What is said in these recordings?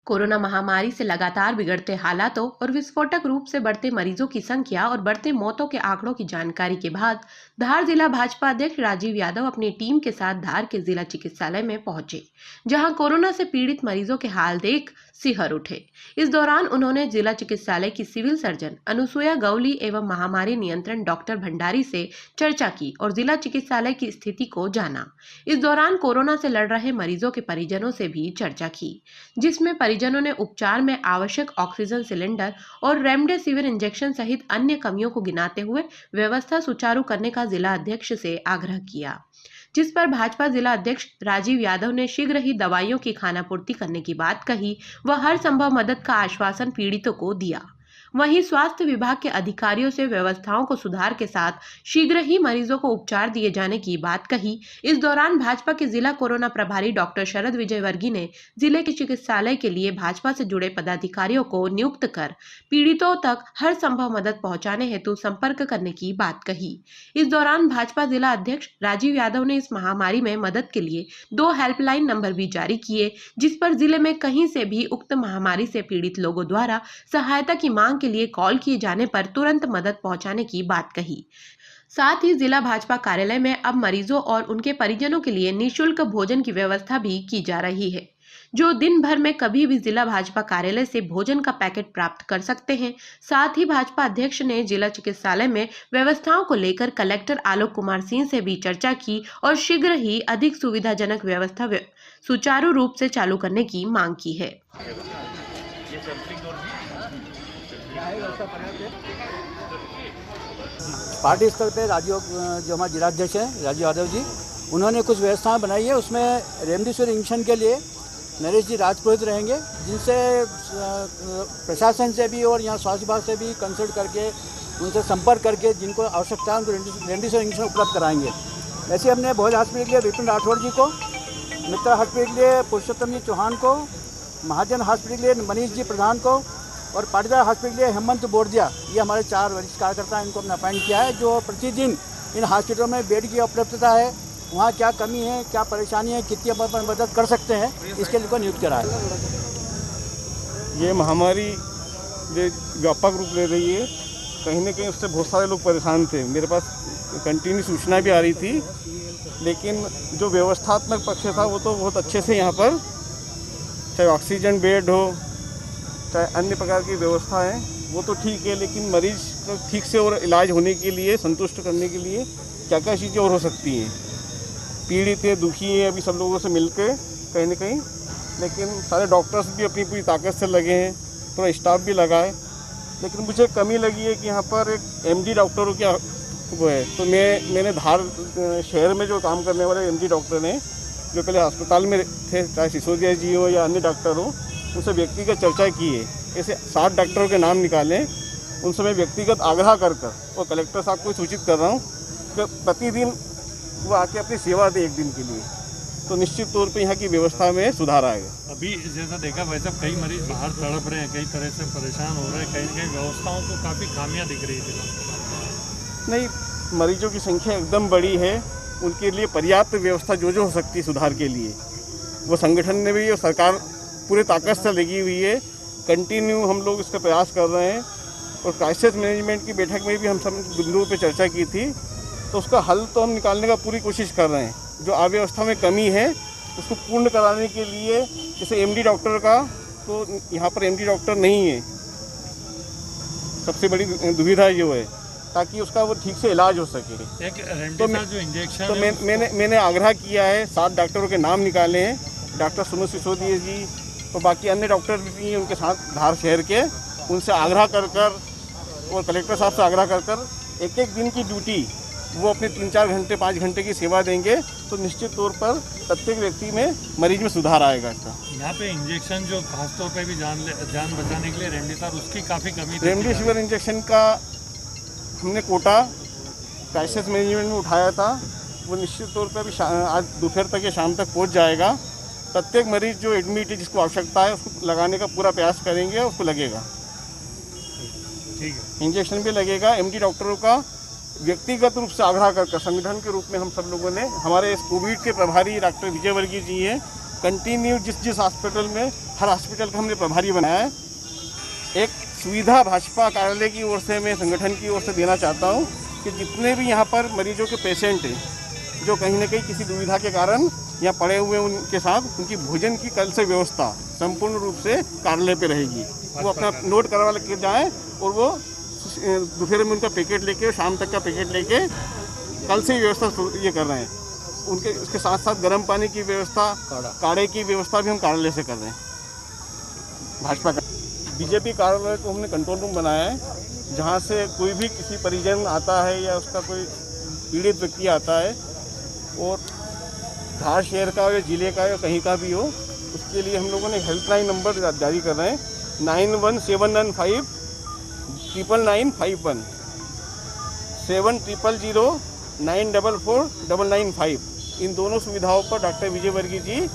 Corona महामारी से लगातार बिगड़ते हालातों और विस्फोटक रूप से बढ़ते मरीजों की संख्या और बढ़ते मौतों के आंकड़ों की जानकारी के बाद धार जिला भाजपा अध्यक्ष राजीव यादव अपनी टीम के साथ धार के जिला चिकित्सालय में पहुंचे, जहां कोरोना से पीड़ित मरीजों के हाल देख सिहर उठे। इस दौरान उन्होंने जिला चिकित्सालय की सिविल सर्जन अनुसुया गवली एवं महामारी नियंत्रण डॉक्टर भंडारी से चर्चा की और जिला चिकित्सालय की स्थिति को जाना। इस दौरान कोरोना से लड़ रहे मरीजों के परिजनों से भी चर्चा की, जिसमें परिजनों ने उपचार में आवश्यक ऑक्सीजन सिलेंडर और रेमडेसिविर इंजेक्शन सहित अन्य कमियों को गिनाते हुए व्यवस्था सुचारू करने का जिला अध्यक्ष से आग्रह किया, जिस पर भाजपा जिला अध्यक्ष राजीव यादव ने शीघ्र ही दवाइयों की खानापूर्ति करने की बात कही व हर संभव मदद का आश्वासन पीड़ितों को दिया। वहीं स्वास्थ्य विभाग के अधिकारियों से व्यवस्थाओं को सुधार के साथ शीघ्र ही मरीजों को उपचार दिए जाने की बात कही। इस दौरान भाजपा के जिला कोरोना प्रभारी डॉक्टर शरद विजयवर्गीय ने जिले के चिकित्सालय के लिए भाजपा से जुड़े पदाधिकारियों को नियुक्त कर पीड़ितों तक हर संभव मदद पहुंचाने हेतु संपर्क करने की बात कही। इस दौरान भाजपा जिला अध्यक्ष राजीव यादव ने इस महामारी में मदद के लिए 2 हेल्पलाइन नंबर भी जारी किए, जिस पर जिले में कहीं से भी उक्त महामारी से पीड़ित लोगों द्वारा सहायता की मांग के लिए कॉल किए जाने पर तुरंत मदद पहुंचाने की बात कही। साथ ही जिला भाजपा कार्यालय में अब मरीजों और उनके परिजनों के लिए निःशुल्क भोजन की व्यवस्था भी की जा रही है, जो दिन भर में कभी भी जिला भाजपा कार्यालय से भोजन का पैकेट प्राप्त कर सकते हैं। साथ ही भाजपा अध्यक्ष ने जिला चिकित्सालय में व्यवस्थाओं को लेकर कलेक्टर आलोक कुमार सिंह से भी चर्चा की और शीघ्र ही अधिक सुविधाजनक व्यवस्था सुचारू रूप से चालू करने की मांग की है। पार्टी स्तर पे राजीव, जो हमारे जिलाध्यक्ष हैं राजीव यादव जी, उन्होंने कुछ व्यवस्थाएं बनाई है। उसमें रेमडेसिविर इंजेक्शन के लिए नरेश जी राजपुरोहित रहेंगे, जिनसे प्रशासन से भी और यहाँ स्वास्थ्य विभाग से भी कंसल्ट करके उनसे संपर्क करके जिनको आवश्यकता है उनको रेमडेसिविर इंजेक्शन उपलब्ध कराएंगे। वैसे हमने भोज हॉस्पिटल के लिए विपिन राठौड़ जी को, मित्रा हॉस्पिटल के लिए पुरुषोत्तम जी चौहान को, महाजन हॉस्पिटल के लिए मनीष जी प्रधान को और पाटीदार हॉस्पिटल के लिए हेमंत बोरदिया, ये हमारे 4 वरिष्ठ कार्यकर्ता हैं, इनको हमने अपॉइंट किया है, जो प्रतिदिन इन हॉस्पिटलों में बेड की उपलब्धता है, वहाँ क्या कमी है, क्या परेशानी है, कितनी मदद कर सकते हैं, इसके लिए नियुक्त करा है। ये महामारी व्यापक रूप ले रही है, कहीं ना कहीं उससे बहुत सारे लोग परेशान थे। मेरे पास कंटिन्यू सूचना भी आ रही थी, लेकिन जो व्यवस्थात्मक पक्ष था वो तो बहुत अच्छे से यहाँ पर, चाहे ऑक्सीजन बेड हो चाहे अन्य प्रकार की व्यवस्था है, वो तो ठीक है, लेकिन मरीज को ठीक से और इलाज होने के लिए, संतुष्ट करने के लिए क्या क्या चीज़ें और हो सकती हैं। पीड़ित है, दुखी है, अभी सब लोगों से मिलके कहीं ना कहीं, लेकिन सारे डॉक्टर्स भी अपनी पूरी ताकत से लगे हैं, पूरा स्टाफ भी लगा है, लेकिन मुझे कमी लगी है कि यहाँ पर एक एमडी डॉक्टरों की वो है। तो मैंने धार शहर में जो काम करने वाले एमडी डॉक्टर ने, जो पहले अस्पताल में थे, चाहे सिसोदिया जी हो या अन्य डॉक्टर हो, उनसे व्यक्तिगत चर्चा की है। ऐसे 60 डॉक्टरों के नाम निकालें, उनसे मैं व्यक्तिगत आग्रह कर और कलेक्टर साहब को सूचित कर रहा हूँ कि प्रतिदिन वो आके अपनी सेवा दे 1 दिन के लिए, तो निश्चित तौर पे यहाँ की व्यवस्था में सुधार आएगा। अभी जैसा देखा वैसे कई मरीज बाहर तड़प रहे हैं, कई तरह से परेशान हो रहे हैं, कहीं न कहीं व्यवस्थाओं को काफ़ी खामियां दिख रही थी। नहीं, मरीजों की संख्या एकदम बड़ी है, उनके लिए पर्याप्त व्यवस्था जो हो सकती है सुधार के लिए, वो संगठन ने भी और सरकार पूरी ताकत से लगी हुई है। कंटिन्यू हम लोग इसका प्रयास कर रहे हैं और क्राइसिस मैनेजमेंट की बैठक में भी हम सब बिंदुओं पे चर्चा की थी, तो उसका हल तो हम निकालने का पूरी कोशिश कर रहे हैं। जो अव्यवस्था में कमी है उसको पूर्ण कराने के लिए, जैसे एमडी डॉक्टर का, तो यहाँ पर एमडी डॉक्टर नहीं है, सबसे बड़ी दुविधा जो है, ताकि उसका वो ठीक से इलाज हो सके। तो जो इंजेक्शन तो मैंने आग्रह किया है, 7 डॉक्टरों के नाम निकाले हैं, डॉक्टर सुनो सिसोदिया जी और बाकी अन्य डॉक्टर भी उनके साथ धार शहर के, उनसे आग्रह कर और कलेक्टर साहब से आग्रह कर 1-1 दिन की ड्यूटी वो अपने 3-4 घंटे 5 घंटे की सेवा देंगे, तो निश्चित तौर पर प्रत्येक व्यक्ति में मरीज में सुधार आएगा। इसका यहाँ पे इंजेक्शन जो खासतौर पे भी जान बचाने के लिए रेमडेसिविर, उसकी काफ़ी कमी थी। रेमडेसिविर इंजेक्शन का हमने कोटा क्राइसिस मैनेजमेंट में उठाया था, वो निश्चित तौर पर अभी आज दोपहर तक या शाम तक पहुँच जाएगा। प्रत्येक मरीज जो एडमिट है, जिसको आवश्यकता है, उसको लगाने का पूरा प्रयास करेंगे, उसको लगेगा। ठीक है, इंजेक्शन भी लगेगा। एमडी डॉक्टरों का व्यक्तिगत रूप से आग्रह कर संगठन के रूप में हम सब लोगों ने, हमारे इस कोविड के प्रभारी डॉक्टर विजयवर्गीय जी हैं, कंटिन्यू जिस हॉस्पिटल में, हर हॉस्पिटल का हमने प्रभारी बनाया है। एक सुविधा भाजपा कार्यालय की ओर से, मैं संगठन की ओर से देना चाहता हूँ कि जितने भी यहाँ पर मरीजों के पेशेंट हैं, जो कहीं ना कहीं किसी दुविधा के कारण यहाँ पड़े हुए हैं, उनके साथ उनकी भोजन की कल से व्यवस्था संपूर्ण रूप से कार्यालय पे रहेगी। वो अपना नोट करवा के जाएँ और वो दोपहर में उनका पैकेट लेके, शाम तक का पैकेट लेके कल से व्यवस्था ये कर रहे हैं। उनके उसके साथ साथ गर्म पानी की व्यवस्था, काढ़े की व्यवस्था भी हम कार्यालय से कर रहे हैं। भाजपा का बीजेपी कार्यालय को हमने कंट्रोल रूम बनाया है, जहाँ से कोई भी किसी परिजन आता है या उसका कोई पीड़ित व्यक्ति आता है और धार शहर का या जिले का या कहीं का भी हो, उसके लिए हम लोगों ने हेल्पलाइन नंबर जारी कर रहे हैं 9171951951 7009444995। इन दोनों सुविधाओं पर डॉक्टर विजय वर्गीय जी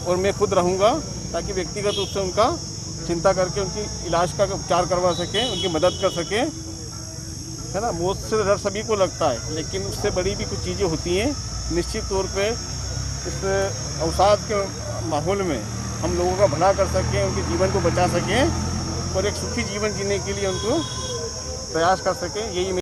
और मैं खुद रहूँगा, ताकि व्यक्तिगत रूप से उनका चिंता करके उनकी इलाज का उपचार करवा सकें, उनकी मदद कर सकें, है ना। मौत से डर सभी को लगता है, लेकिन उससे बड़ी भी कुछ चीज़ें होती हैं। निश्चित तौर पे इस अवसाद के माहौल में हम लोगों का भला कर सकें, उनके जीवन को बचा सकें और एक सुखी जीवन जीने के लिए उनको प्रयास कर सकें, यही